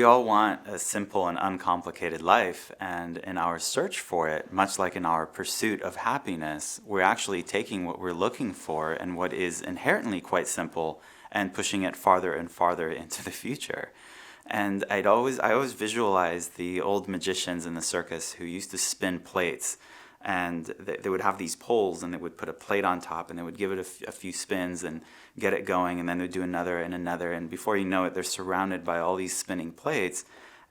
all want a simple and uncomplicated life, and in our search for it, much like in our pursuit of happiness, we're actually taking what we're looking for and what is inherently quite simple and pushing it farther and farther into the future. And I always visualize the old magicians in the circus who used to spin plates, and they would have these poles, and they would put a plate on top, and they would give it a few spins and get it going, and then they'd do another and another, and before you know it, they're surrounded by all these spinning plates,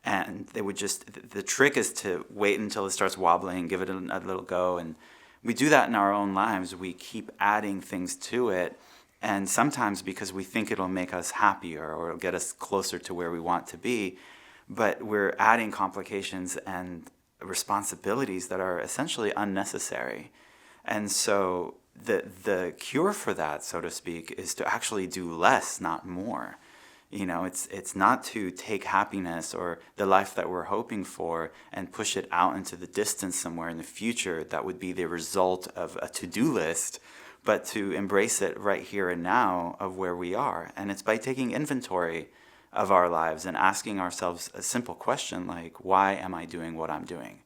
and they would just, the trick is to wait until it starts wobbling and give it a little go, and we do that in our own lives. We keep adding things to it, and sometimes because we think it'll make us happier or it'll get us closer to where we want to be, but we're adding complications and responsibilities that are essentially unnecessary. And so the cure for that, so to speak, is to actually do less, not more. You know, it's not to take happiness or the life that we're hoping for and push it out into the distance somewhere in the future that would be the result of a to-do list, but to embrace it right here and now of where we are. And it's by taking inventory of our lives and asking ourselves a simple question like, why am I doing what I'm doing?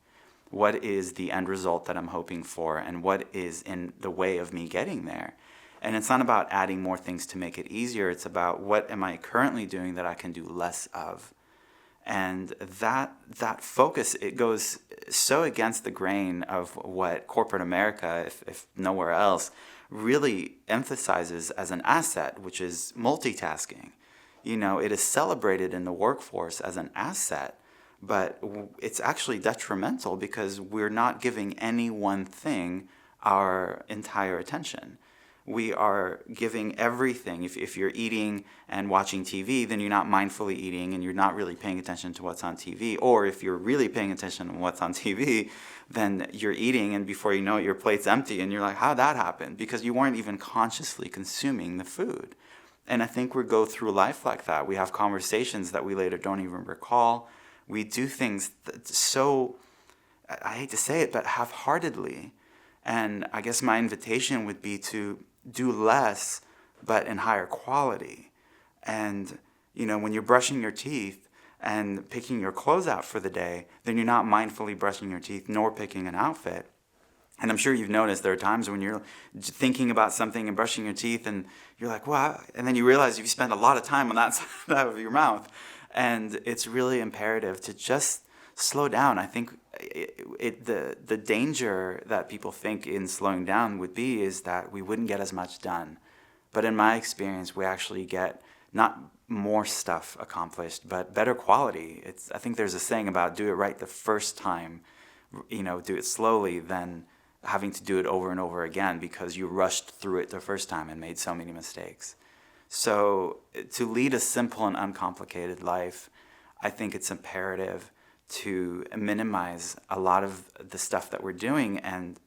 What is the end result that I'm hoping for, and what is in the way of me getting there? And it's not about adding more things to make it easier. It's about what am I currently doing that I can do less of? And that focus, it goes so against the grain of what corporate America, if nowhere else, really emphasizes as an asset, which is multitasking. You know, it is celebrated in the workforce as an asset, but it's actually detrimental because we're not giving any one thing our entire attention. We are giving everything. If you're eating and watching TV, then you're not mindfully eating and you're not really paying attention to what's on TV. Or if you're really paying attention to what's on TV, then you're eating and before you know it, your plate's empty and you're like, how'd that happen? Because you weren't even consciously consuming the food. And I think we go through life like that. We have conversations that we later don't even recall. We do things that so, I hate to say it, but half-heartedly. And I guess my invitation would be to do less, but in higher quality. And, you know, when you're brushing your teeth and picking your clothes out for the day, then you're not mindfully brushing your teeth nor picking an outfit. And I'm sure you've noticed there are times when you're thinking about something and brushing your teeth and you're like, wow, and then you realize you've spent a lot of time on that side of your mouth. And it's really imperative to just slow down. I think the danger that people think in slowing down would be is that we wouldn't get as much done. But in my experience, we actually get not more stuff accomplished, but better quality. I think there's a saying about do it right the first time, you know, do it slowly than having to do it over and over again because you rushed through it the first time and made so many mistakes. So to lead a simple and uncomplicated life, I think it's imperative to minimize a lot of the stuff that we're doing, and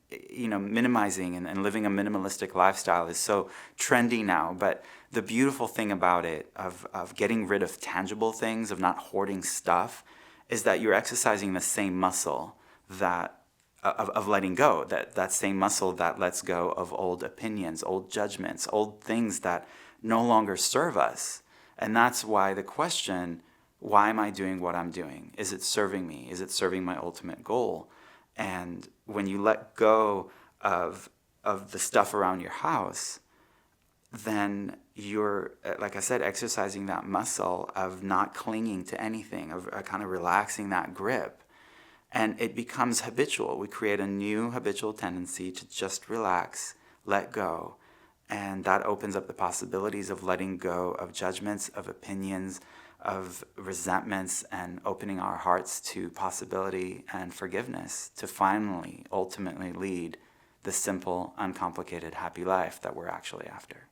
you know, minimizing and living a minimalistic lifestyle is so trendy now. But the beautiful thing about it, of getting rid of tangible things, of not hoarding stuff, is that you're exercising the same muscle that of letting go, that same muscle that lets go of old opinions, old judgments, old things that no longer serve us. And that's why the question, why am I doing what I'm doing? Is it serving me? Is it serving my ultimate goal? And when you let go of the stuff around your house, then you're, like I said, exercising that muscle of not clinging to anything, of kind of relaxing that grip. And it becomes habitual. We create a new habitual tendency to just relax, let go. And that opens up the possibilities of letting go of judgments, of opinions, of resentments, and opening our hearts to possibility and forgiveness to finally, ultimately lead the simple, uncomplicated, happy life that we're actually after.